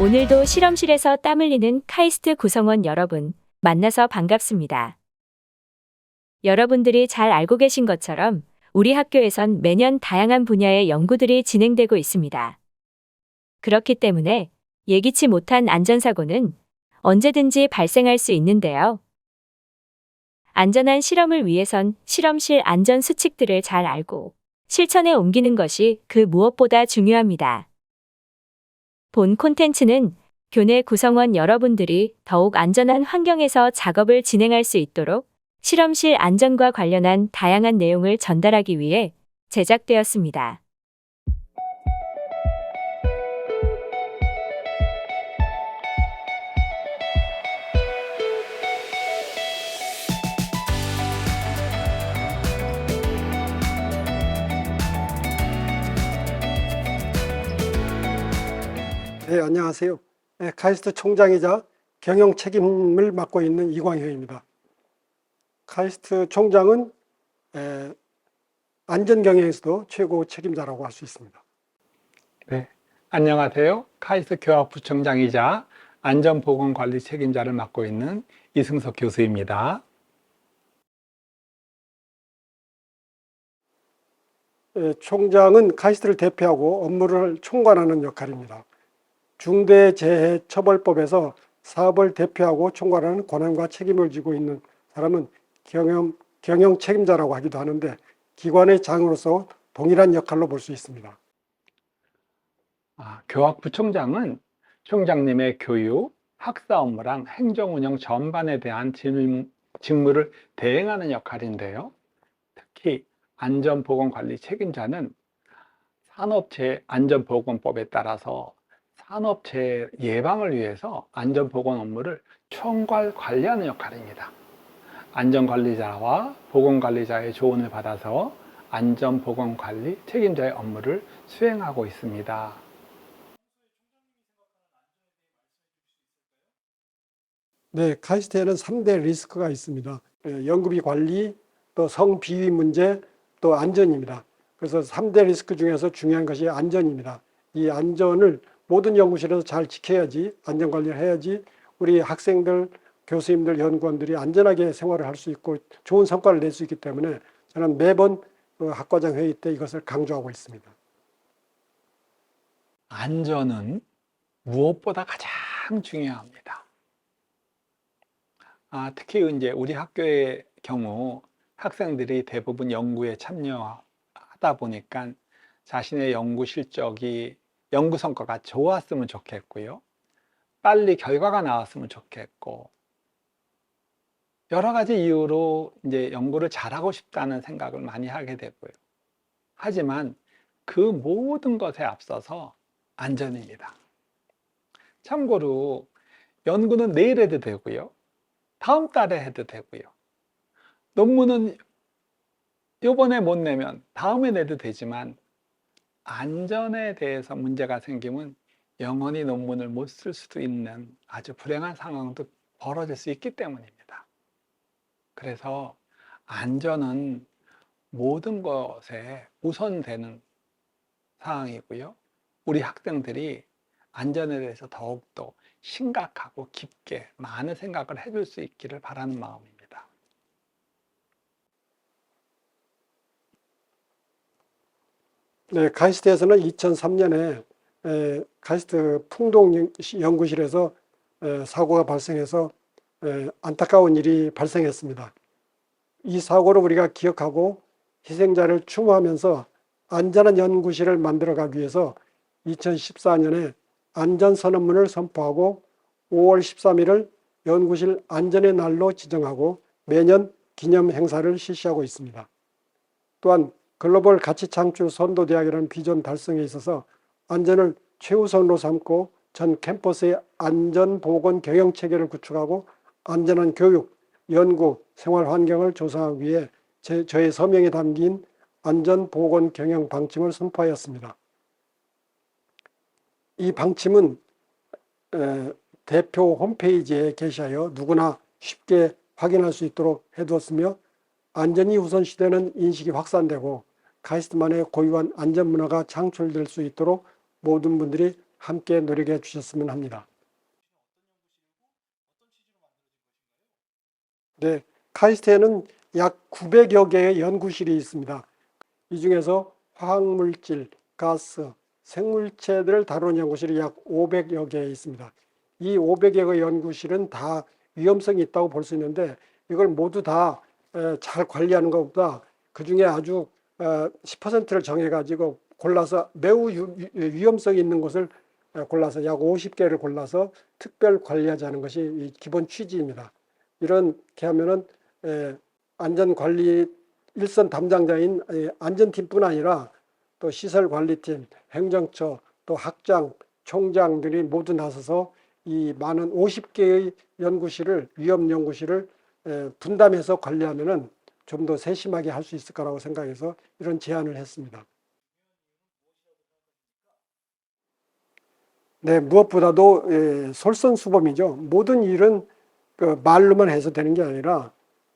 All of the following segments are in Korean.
오늘도 실험실에서 땀 흘리는 카이스트 구성원 여러분, 만나서 반갑습니다. 여러분들이 잘 알고 계신 것처럼 우리 학교에선 매년 다양한 분야의 연구들이 진행되고 있습니다. 그렇기 때문에 예기치 못한 안전사고는 언제든지 발생할 수 있는데요. 안전한 실험을 위해선 실험실 안전 수칙들을 잘 알고 실천에 옮기는 것이 그 무엇보다 중요합니다. 본 콘텐츠는 교내 구성원 여러분들이 더욱 안전한 환경에서 작업을 진행할 수 있도록 실험실 안전과 관련한 다양한 내용을 전달하기 위해 제작되었습니다. 네, 안녕하세요. 네, 카이스트 총장이자 경영 책임을 맡고 있는 이광효입니다. 카이스트 총장은 안전경영에서도 최고 책임자라고 할 수 있습니다. 네, 안녕하세요. 카이스트 교학부총장이자 안전보건관리 책임자를 맡고 있는 이승석 교수입니다. 총장은 카이스트를 대표하고 업무를 총괄하는 역할입니다. 중대재해처벌법에서 사업을 대표하고 총괄하는 권한과 책임을 지고 있는 사람은 경영 책임자라고 하기도 하는데 기관의 장으로서 동일한 역할로 볼 수 있습니다. 교학부총장은 총장님의 교육, 학사 업무랑 행정운영 전반에 대한 직무를 대행하는 역할인데요. 특히 안전보건관리 책임자는 산업재해 안전보건법에 따라서 산업재해 예방을 위해서 안전보건 업무를 총괄 관리하는 역할입니다. 안전관리자와 보건관리자의 조언을 받아서 안전보건관리 책임자의 업무를 수행하고 있습니다. 네, 카이스트에는 3대 리스크가 있습니다. 연구비 관리, 또 성비위 문제, 또 안전입니다. 그래서 3대 리스크 중에서 중요한 것이 안전입니다. 이 안전을 모든 연구실에서 잘 지켜야지, 안전관리를 해야지 우리 학생들, 교수님들, 연구원들이 안전하게 생활을 할 수 있고 좋은 성과를 낼 수 있기 때문에 저는 매번 학과장 회의 때 이것을 강조하고 있습니다. 안전은 무엇보다 가장 중요합니다. 특히 이제 우리 학교의 경우 학생들이 대부분 연구에 참여하다 보니까 자신의 연구 실적이 연구 성과가 좋았으면 좋겠고요. 빨리 결과가 나왔으면 좋겠고 여러 가지 이유로 이제 연구를 잘하고 싶다는 생각을 많이 하게 되고요. 하지만 그 모든 것에 앞서서 안전입니다. 참고로 연구는 내일 해도 되고요. 다음 달에 해도 되고요. 논문은 이번에 못 내면 다음에 내도 되지만 안전에 대해서 문제가 생기면 영원히 논문을 못 쓸 수도 있는 아주 불행한 상황도 벌어질 수 있기 때문입니다. 그래서 안전은 모든 것에 우선되는 사항이고요. 우리 학생들이 안전에 대해서 더욱더 심각하고 깊게 많은 생각을 해줄 수 있기를 바라는 마음입니다. 네, 카이스트에서는 2003년에 카이스트 풍동연구실에서 사고가 발생해서 안타까운 일이 발생했습니다. 이 사고를 우리가 기억하고 희생자를 추모하면서 안전한 연구실을 만들어가기 위해서 2014년에 안전선언문을 선포하고 5월 13일을 연구실 안전의 날로 지정하고 매년 기념 행사를 실시하고 있습니다. 또한 글로벌 가치 창출 선도대학이라는 비전 달성에 있어서 안전을 최우선으로 삼고 전 캠퍼스의 안전보건 경영 체계를 구축하고 안전한 교육, 연구, 생활 환경을 조성하기 위해 저의 서명에 담긴 안전보건 경영 방침을 선포하였습니다. 이 방침은 대표 홈페이지에 게시하여 누구나 쉽게 확인할 수 있도록 해두었으며 안전이 우선시되는 인식이 확산되고 카이스트만의 고유한 안전문화가 창출될 수 있도록 모든 분들이 함께 노력해 주셨으면 합니다. 네, 카이스트에는 약 900여 개의 연구실이 있습니다. 이 중에서 화학물질, 가스, 생물체들을 다루는 연구실이 약 500여 개 있습니다. 이 500여 개 연구실은 다 위험성이 있다고 볼 수 있는데 이걸 모두 다 잘 관리하는 것보다 그 중에 아주 10%를 정해가지고 골라서 매우 위험성이 있는 곳을 골라서 약 50개를 골라서 특별 관리하자는 것이 이 기본 취지입니다. 이렇게 하면은 안전관리 일선 담당자인 안전팀뿐 아니라 또 시설관리팀, 행정처, 또 학장, 총장들이 모두 나서서 이 많은 50개의 연구실을 위험 연구실을 분담해서 관리하면은 좀 더 세심하게 할 수 있을 거라고 생각해서 이런 제안을 했습니다. 네, 무엇보다도 솔선수범이죠. 모든 일은 그 말로만 해서 되는 게 아니라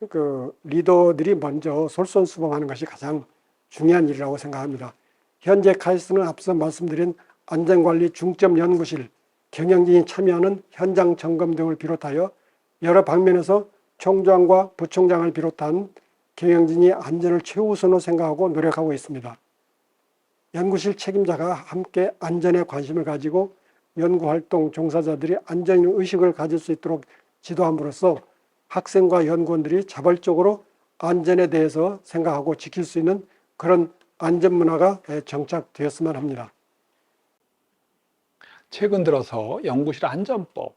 그 리더들이 먼저 솔선수범하는 것이 가장 중요한 일이라고 생각합니다. 현재 카이스트는 앞서 말씀드린 안전관리 중점 연구실, 경영진이 참여하는 현장 점검 등을 비롯하여 여러 방면에서 총장과 부총장을 비롯한 경영진이 안전을 최우선으로 생각하고 노력하고 있습니다. 연구실 책임자가 함께 안전에 관심을 가지고 연구활동 종사자들이 안전의식을 가질 수 있도록 지도함으로써 학생과 연구원들이 자발적으로 안전에 대해서 생각하고 지킬 수 있는 그런 안전문화가 정착되었으면 합니다. 최근 들어서 연구실 안전법,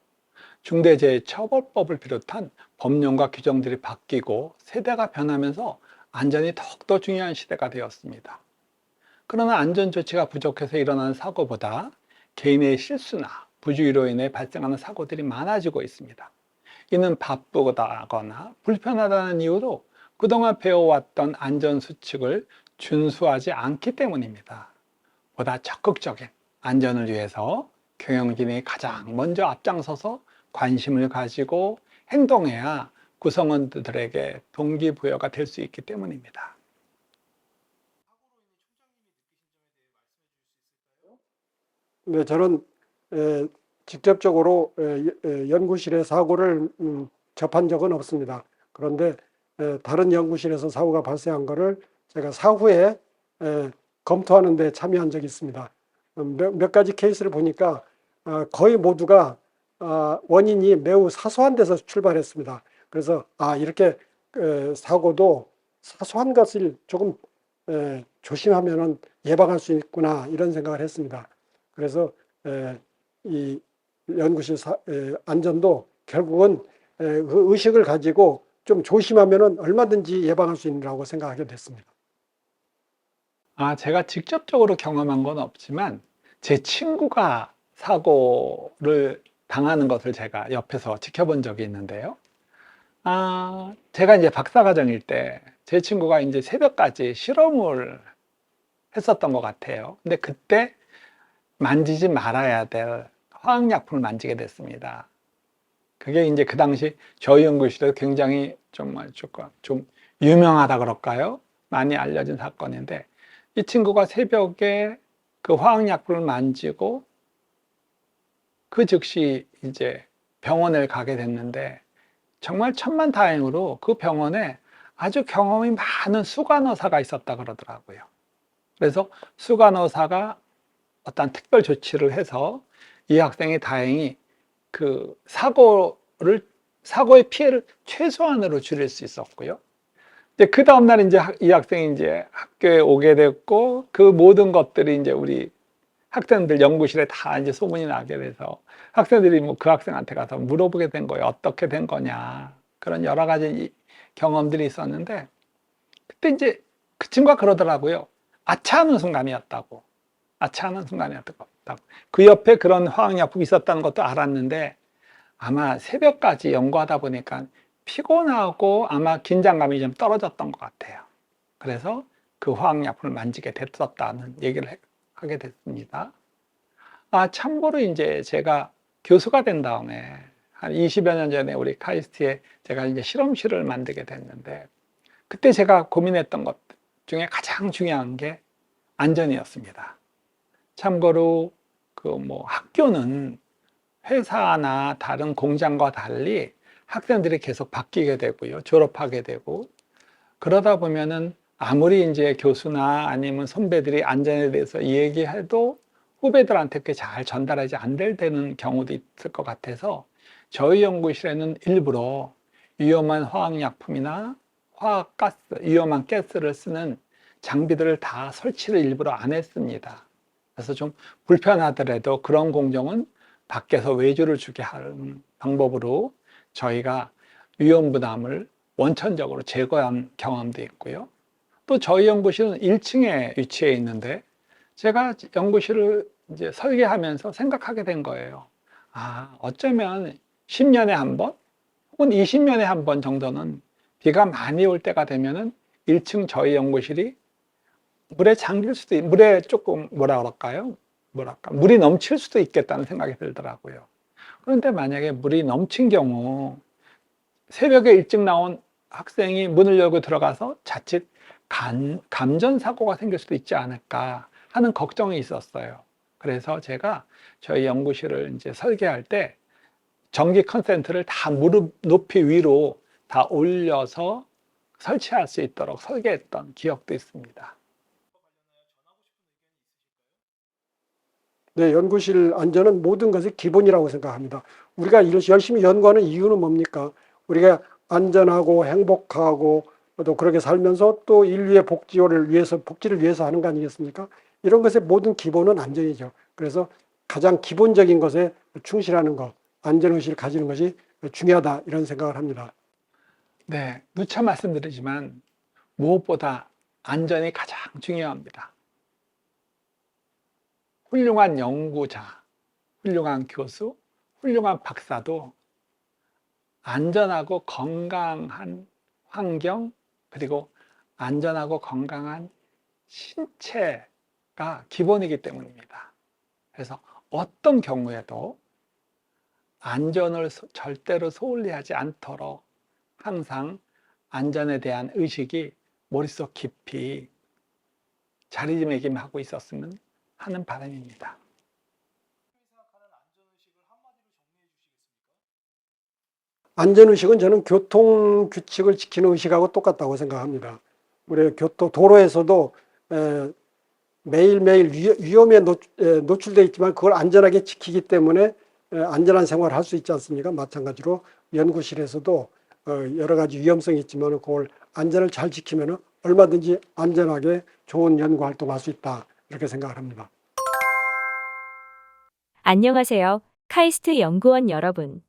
중대재해처벌법을 비롯한 법령과 규정들이 바뀌고 세대가 변하면서 안전이 더욱더 중요한 시대가 되었습니다. 그러나 안전조치가 부족해서 일어나는 사고보다 개인의 실수나 부주의로 인해 발생하는 사고들이 많아지고 있습니다. 이는 바쁘다거나 불편하다는 이유로 그동안 배워왔던 안전수칙을 준수하지 않기 때문입니다. 보다 적극적인 안전을 위해서 경영진이 가장 먼저 앞장서서 관심을 가지고 행동해야 구성원들에게 동기부여가 될 수 있기 때문입니다. 네, 저는 직접적으로 연구실의 사고를 접한 적은 없습니다. 그런데 다른 연구실에서 사고가 발생한 것을 제가 사후에 검토하는 데 참여한 적이 있습니다. 몇 가지 케이스를 보니까 거의 모두가 원인이 매우 사소한 데서 출발했습니다. 그래서 이렇게 사고도 사소한 것을 조금 조심하면 예방할 수 있구나 이런 생각을 했습니다. 그래서 이 연구실 안전도 결국은 그 의식을 가지고 좀 조심하면 얼마든지 예방할 수 있다고 생각하게 됐습니다. 제가 직접적으로 경험한 건 없지만 제 친구가 사고를 당하는 것을 제가 옆에서 지켜본 적이 있는데요. 제가 이제 박사과정일 때 제 친구가 이제 새벽까지 실험을 했었던 것 같아요. 근데 그때 만지지 말아야 될 화학약품을 만지게 됐습니다. 그게 이제 그 당시 저희 연구실에서 굉장히 정말 좀 유명하다 그럴까요? 많이 알려진 사건인데 이 친구가 새벽에 그 화학약품을 만지고 그 즉시 이제 병원을 가게 됐는데 정말 천만다행으로 그 병원에 아주 경험이 많은 수간호사가 있었다 그러더라고요. 그래서 수간호사가 어떤 특별 조치를 해서 이 학생이 다행히 그 사고의 피해를 최소한으로 줄일 수 있었고요. 이제 그 다음날 이제 이 학생이 이제 학교에 오게 됐고 그 모든 것들이 이제 우리 학생들 연구실에 다 이제 소문이 나게 돼서 학생들이 뭐 그 학생한테 가서 물어보게 된 거예요. 어떻게 된 거냐. 그런 여러 가지 경험들이 있었는데 그때 이제 그 친구가 그러더라고요. 아차하는 순간이었다고. 아차하는 순간이었다고. 그 옆에 그런 화학약품이 있었다는 것도 알았는데 아마 새벽까지 연구하다 보니까 피곤하고 아마 긴장감이 좀 떨어졌던 것 같아요. 그래서 그 화학약품을 만지게 됐었다는 얘기를 하게 됐습니다. 참고로 이제 제가 교수가 된 다음에 한 20여 년 전에 우리 카이스트에 제가 이제 실험실을 만들게 됐는데 그때 제가 고민했던 것 중에 가장 중요한 게 안전이었습니다. 참고로 학교는 회사나 다른 공장과 달리 학생들이 계속 바뀌게 되고요. 졸업하게 되고. 그러다 보면은 아무리 이제 교수나 아니면 선배들이 안전에 대해서 얘기해도 후배들한테 그렇게 잘 전달하지 안 되는 경우도 있을 것 같아서 저희 연구실에는 일부러 위험한 화학약품이나 화학가스, 위험한 가스를 쓰는 장비들을 다 설치를 일부러 안 했습니다. 그래서 좀 불편하더라도 그런 공정은 밖에서 외주를 주게 하는 방법으로 저희가 위험 부담을 원천적으로 제거한 경험도 있고요. 또 저희 연구실은 1층에 위치해 있는데 제가 연구실을 이제 설계하면서 생각하게 된 거예요. 어쩌면 10년에 한 번 혹은 20년에 한 번 정도는 비가 많이 올 때가 되면은 1층 저희 연구실이 물에 잠길 수도 물에 조금 물이 넘칠 수도 있겠다는 생각이 들더라고요. 그런데 만약에 물이 넘친 경우 새벽에 일찍 나온 학생이 문을 열고 들어가서 자칫 감전 사고가 생길 수도 있지 않을까 하는 걱정이 있었어요. 그래서 제가 저희 연구실을 이제 설계할 때 전기 컨센트를 다 무릎 높이 위로 다 올려서 설치할 수 있도록 설계했던 기억도 있습니다. 네, 연구실 안전은 모든 것의 기본이라고 생각합니다. 우리가 열심히 연구하는 이유는 뭡니까? 우리가 안전하고 행복하고 또 그렇게 살면서 또 인류의 복지를 위해서 하는 거 아니겠습니까? 이런 것의 모든 기본은 안전이죠. 그래서 가장 기본적인 것에 충실하는 것, 안전의식을 가지는 것이 중요하다 이런 생각을 합니다. 네, 누차 말씀드리지만 무엇보다 안전이 가장 중요합니다. 훌륭한 연구자, 훌륭한 교수, 훌륭한 박사도 안전하고 건강한 환경, 그리고 안전하고 건강한 신체가 기본이기 때문입니다. 그래서 어떤 경우에도 안전을 절대로 소홀히 하지 않도록 항상 안전에 대한 의식이 머릿속 깊이 자리매김하고 있었으면 하는 바람입니다. 안전의식은 저는 교통규칙을 지키는 의식하고 똑같다고 생각합니다. 우리 도로에서도 매일매일 위험에 노출되어 있지만 그걸 안전하게 지키기 때문에 안전한 생활을 할 수 있지 않습니까? 마찬가지로 연구실에서도 여러 가지 위험성이 있지만 그걸 안전을 잘 지키면 얼마든지 안전하게 좋은 연구 활동을 할 수 있다 이렇게 생각을 합니다. 안녕하세요. 카이스트 연구원 여러분.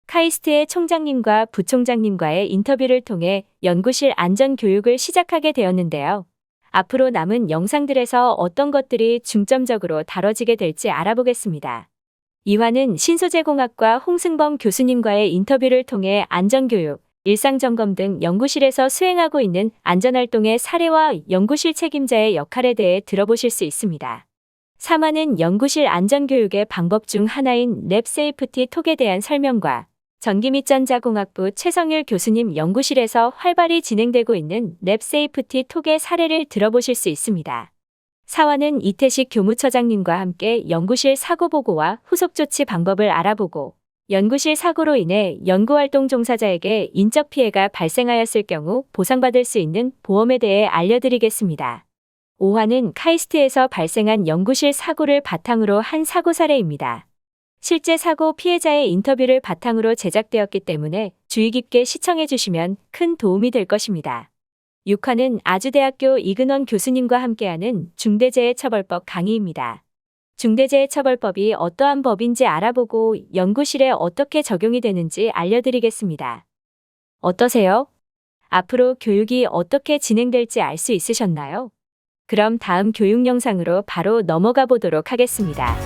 카이스트의 총장님과 부총장님과의 인터뷰를 통해 연구실 안전 교육을 시작하게 되었는데요. 앞으로 남은 영상들에서 어떤 것들이 중점적으로 다뤄지게 될지 알아보겠습니다. 이화는 신소재공학과 홍승범 교수님과의 인터뷰를 통해 안전교육, 일상점검 등 연구실에서 수행하고 있는 안전활동의 사례와 연구실 책임자의 역할에 대해 들어보실 수 있습니다. 3화는 연구실 안전교육의 방법 중 하나인 랩 세이프티 톡에 대한 설명과 전기 및 전자공학부 최성일 교수님 연구실에서 활발히 진행되고 있는 랩 세이프티 톡의 사례를 들어보실 수 있습니다. 4화는 이태식 교무처장님과 함께 연구실 사고 보고와 후속 조치 방법을 알아보고 연구실 사고로 인해 연구활동 종사자에게 인적 피해가 발생하였을 경우 보상받을 수 있는 보험에 대해 알려드리겠습니다. 5화는 카이스트에서 발생한 연구실 사고를 바탕으로 한 사고 사례입니다. 실제 사고 피해자의 인터뷰를 바탕으로 제작되었기 때문에 주의 깊게 시청해 주시면 큰 도움이 될 것입니다. 6화는 아주대학교 이근원 교수님과 함께하는 중대재해처벌법 강의입니다. 중대재해처벌법이 어떠한 법인지 알아보고 연구실에 어떻게 적용이 되는지 알려드리겠습니다. 어떠세요? 앞으로 교육이 어떻게 진행될지 알 수 있으셨나요? 그럼 다음 교육 영상으로 바로 넘어가 보도록 하겠습니다.